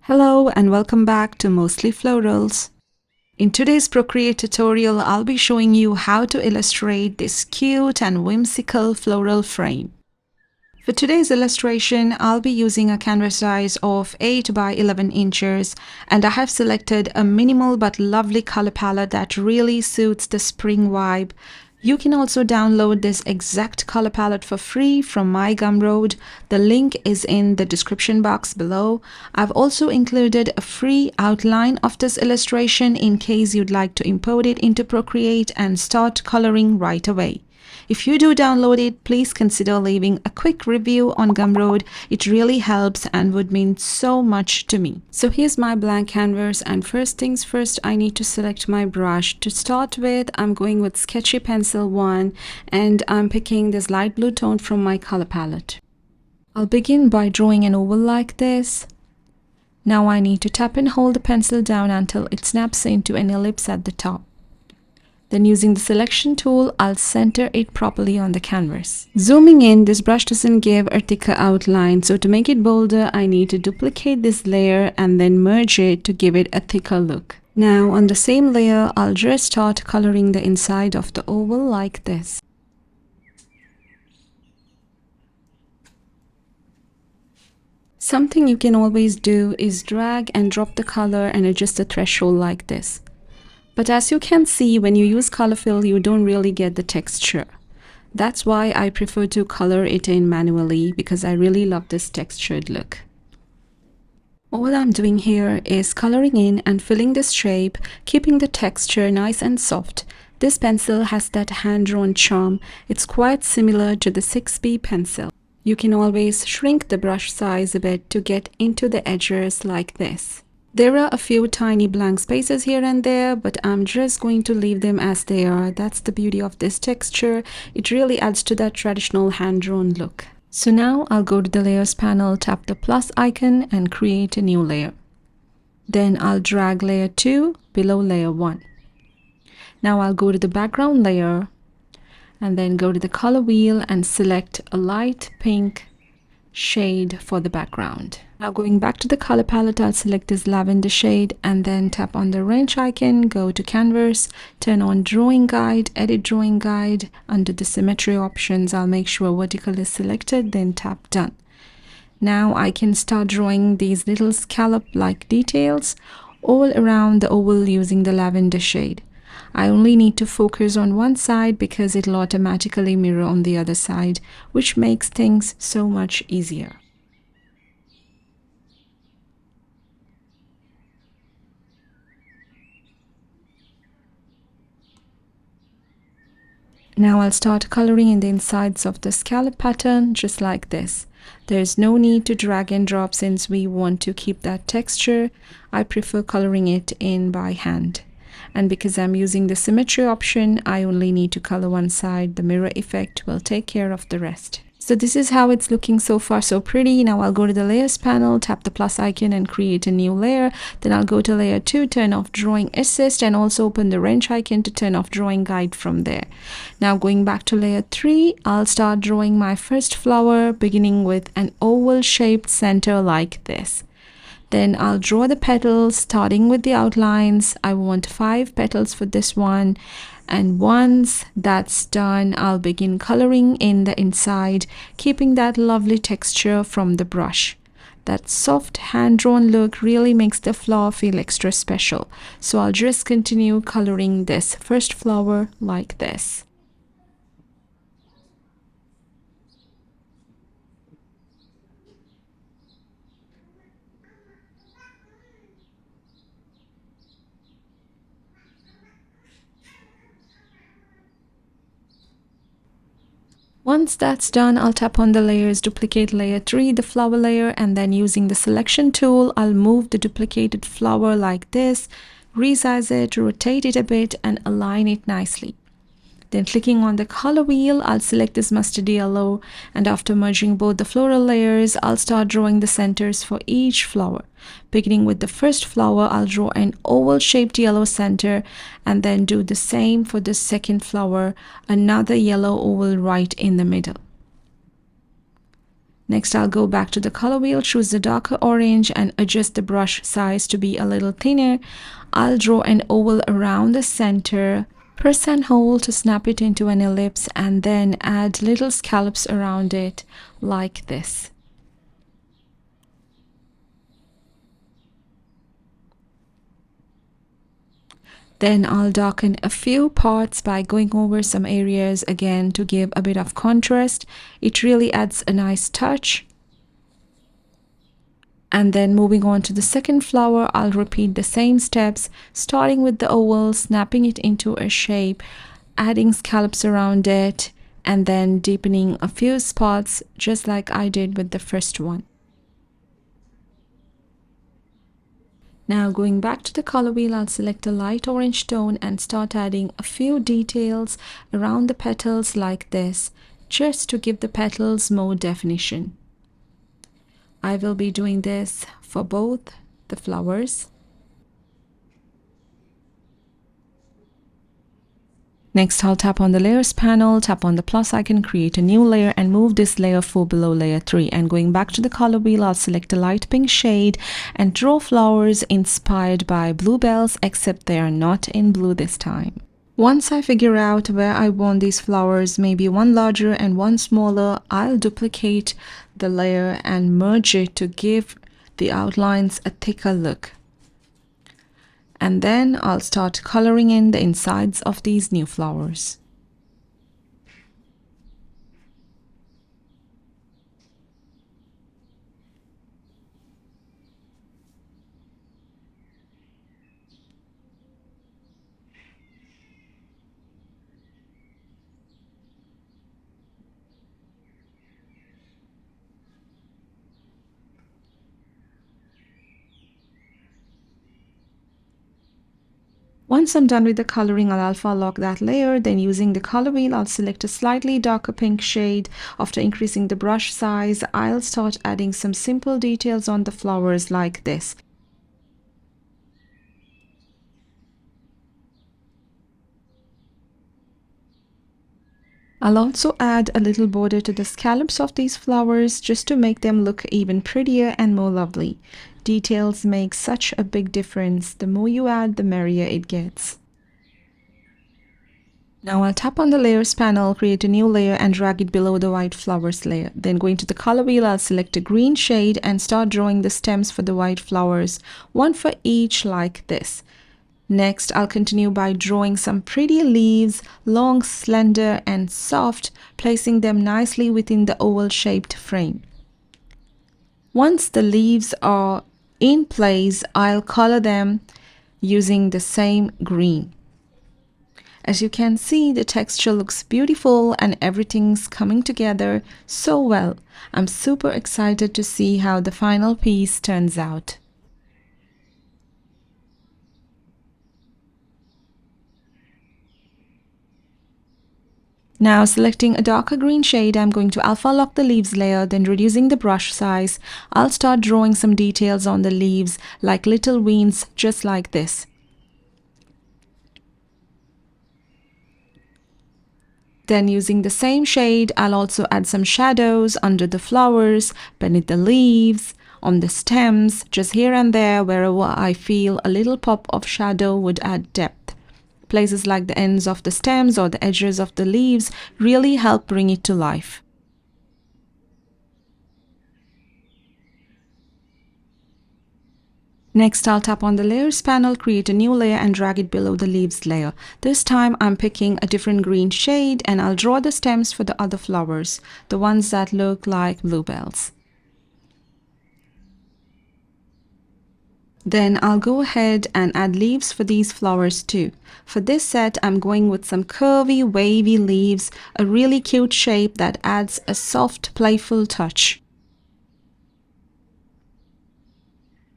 Hello and welcome back to Mostly Florals. In today's Procreate tutorial, I'll be showing you how to illustrate this cute and whimsical floral frame. For today's illustration, I'll be using a canvas size of 8 by 11 inches, and I have selected a minimal but lovely color palette that really suits the spring vibe. You can also download this exact color palette for free from my Gumroad. The link is in the description box below. I've also included a free outline of this illustration in case you'd like to import it into Procreate and start coloring right away. If you do download it, please consider leaving a quick review on Gumroad. It really helps and would mean so much to me. So here's my blank canvas, and first things first, I need to select my brush. To start with, I'm going with Sketchy Pencil 1 and I'm picking this light blue tone from my color palette. I'll begin by drawing an oval like this. Now I need to tap and hold the pencil down until it snaps into an ellipse at the top. Then using the selection tool, I'll center it properly on the canvas. Zooming in, this brush doesn't give a thicker outline, so to make it bolder, I need to duplicate this layer and then merge it to give it a thicker look. Now on the same layer, I'll just start coloring the inside of the oval like this. Something you can always do is drag and drop the color and adjust the threshold like this. But as you can see, when you use color fill, you don't really get the texture. That's why I prefer to color it in manually, because I really love this textured look. All I'm doing here is coloring in and filling this shape, keeping the texture nice and soft. This pencil has that hand-drawn charm. It's quite similar to the 6B pencil. You can always shrink the brush size a bit to get into the edges like this. There are a few tiny blank spaces here and there, but I'm just going to leave them as they are. That's the beauty of this texture. It really adds to that traditional hand-drawn look. So now I'll go to the layers panel, tap the plus icon and create a new layer. Then I'll drag layer 2 below layer 1. Now I'll go to the background layer and then go to the color wheel and select a light pink shade for the background. Now going back to the color palette, I'll select this lavender shade and then tap on the wrench icon, go to canvas, turn on drawing guide, edit drawing guide. Under the symmetry options, I'll make sure vertical is selected, then tap done. Now I can start drawing these little scallop-like details all around the oval using the lavender shade. I only need to focus on one side because it'll automatically mirror on the other side, which makes things so much easier. Now I'll start coloring in the insides of the scallop pattern just like this. There's no need to drag and drop since we want to keep that texture. I prefer coloring it in by hand. And because I'm using the symmetry option, I only need to color one side. The mirror effect will take care of the rest. So this is how it's looking so far, so pretty. Now I'll go to the layers panel, tap the plus icon and create a new layer. Then I'll go to layer 2, turn off drawing assist and also open the wrench icon to turn off drawing guide from there. Now going back to layer 3, I'll start drawing my first flower, beginning with an oval shaped center like this. Then I'll draw the petals starting with the outlines. I want 5 petals for this one. And once that's done, I'll begin coloring in the inside, keeping that lovely texture from the brush. That soft hand-drawn look really makes the flower feel extra special. So I'll just continue coloring this first flower like this. Once that's done, I'll tap on the layers, duplicate layer 3, the flower layer, and then using the selection tool, I'll move the duplicated flower like this, resize it, rotate it a bit, and align it nicely. Then clicking on the color wheel, I'll select this mustard yellow, and after merging both the floral layers, I'll start drawing the centers for each flower. Beginning with the first flower, I'll draw an oval shaped yellow center and then do the same for the second flower, another yellow oval right in the middle. Next, I'll go back to the color wheel, choose the darker orange and adjust the brush size to be a little thinner. I'll draw an oval around the center, press and hold to snap it into an ellipse, and then add little scallops around it like this. Then I'll darken a few parts by going over some areas again to give a bit of contrast. It really adds a nice touch. And then moving on to the second flower, I'll repeat the same steps, starting with the oval, snapping it into a shape, adding scallops around it, and then deepening a few spots just like I did with the first one. Now going back to the color wheel, I'll select a light orange tone and start adding a few details around the petals like this, just to give the petals more definition. I will be doing this for both the flowers. Next, I'll tap on the layers panel, tap on the plus icon, create a new layer and move this layer 4 below layer 3. And going back to the color wheel, I'll select a light pink shade and draw flowers inspired by bluebells, except they are not in blue this time. Once I figure out where I want these flowers, maybe one larger and one smaller, I'll duplicate the layer and merge it to give the outlines a thicker look. And then I'll start coloring in the insides of these new flowers. Once I'm done with the coloring, I'll alpha lock that layer. Then using the color wheel, I'll select a slightly darker pink shade. After increasing the brush size, I'll start adding some simple details on the flowers like this. I'll also add a little border to the scallops of these flowers just to make them look even prettier and more lovely. Details make such a big difference. The more you add, the merrier it gets. Now I'll tap on the layers panel, create a new layer and drag it below the white flowers layer. Then going to the color wheel, I'll select a green shade and start drawing the stems for the white flowers, one for each like this. Next, I'll continue by drawing some pretty leaves, long, slender and soft, placing them nicely within the oval-shaped frame. Once the leaves are in place, I'll color them using the same green. As you can see, the texture looks beautiful and everything's coming together so well. I'm super excited to see how the final piece turns out. Now selecting a darker green shade, I'm going to alpha lock the leaves layer, then reducing the brush size, I'll start drawing some details on the leaves like little veins just like this. Then using the same shade, I'll also add some shadows under the flowers, beneath the leaves, on the stems, just here and there wherever I feel a little pop of shadow would add depth. Places like the ends of the stems or the edges of the leaves really help bring it to life. Next, I'll tap on the layers panel, create a new layer and drag it below the leaves layer. This time I'm picking a different green shade and I'll draw the stems for the other flowers, the ones that look like bluebells. Then I'll go ahead and add leaves for these flowers too. For this set, I'm going with some curvy, wavy leaves, a really cute shape that adds a soft, playful touch.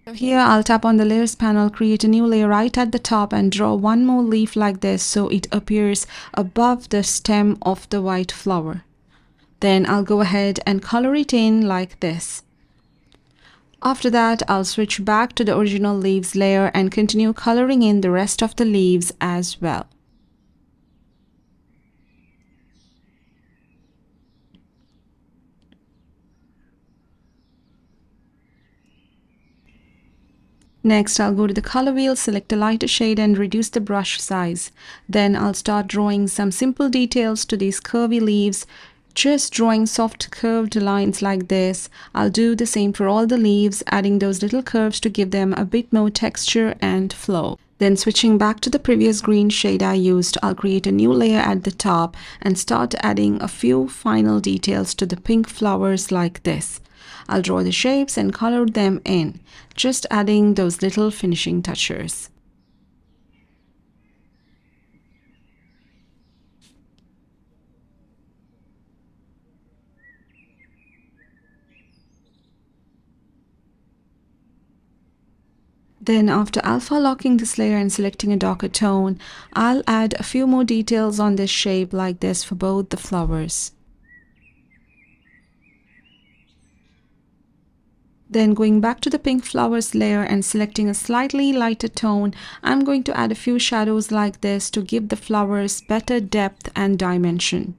So here I'll tap on the layers panel, create a new layer right at the top and draw one more leaf like this so it appears above the stem of the white flower. Then I'll go ahead and color it in like this. After that, I'll switch back to the original leaves layer and continue coloring in the rest of the leaves as well. Next, I'll go to the color wheel, select a lighter shade and reduce the brush size. Then I'll start drawing some simple details to these curvy leaves, just drawing soft curved lines like this. I'll do the same for all the leaves, adding those little curves to give them a bit more texture and flow. Then switching back to the previous green shade I used, I'll create a new layer at the top and start adding a few final details to the pink flowers like this. I'll draw the shapes and color them in, just adding those little finishing touches. Then after alpha locking this layer and selecting a darker tone, I'll add a few more details on this shape like this for both the flowers. Then going back to the pink flowers layer and selecting a slightly lighter tone, I'm going to add a few shadows like this to give the flowers better depth and dimension.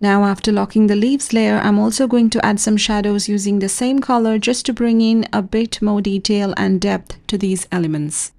Now after locking the leaves layer, I'm also going to add some shadows using the same color just to bring in a bit more detail and depth to these elements.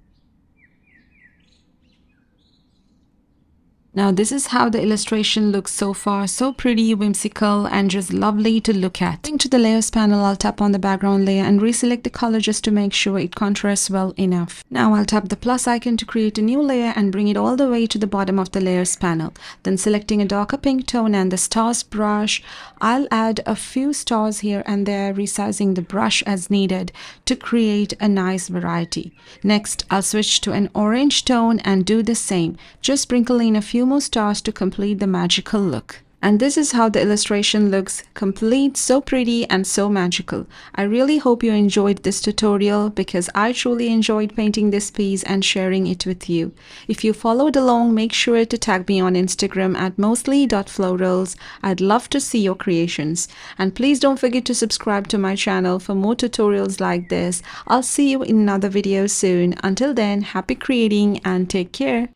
Now this is how the illustration looks so far, so pretty, whimsical and just lovely to look at. Going to the layers panel, I'll tap on the background layer and reselect the color just to make sure it contrasts well enough. Now I'll tap the plus icon to create a new layer and bring it all the way to the bottom of the layers panel. Then selecting a darker pink tone and the stars brush, I'll add a few stars here and there, resizing the brush as needed to create a nice variety. Next, I'll switch to an orange tone and do the same, just sprinkle in a few more stars to complete the magical look. And this is how the illustration looks, complete, so pretty and so magical. I really hope you enjoyed this tutorial because I truly enjoyed painting this piece and sharing it with you. If you followed along, make sure to tag me on Instagram at mostly.florals. I'd love to see your creations. And please don't forget to subscribe to my channel for more tutorials like this. I'll see you in another video soon. Until then, happy creating and take care.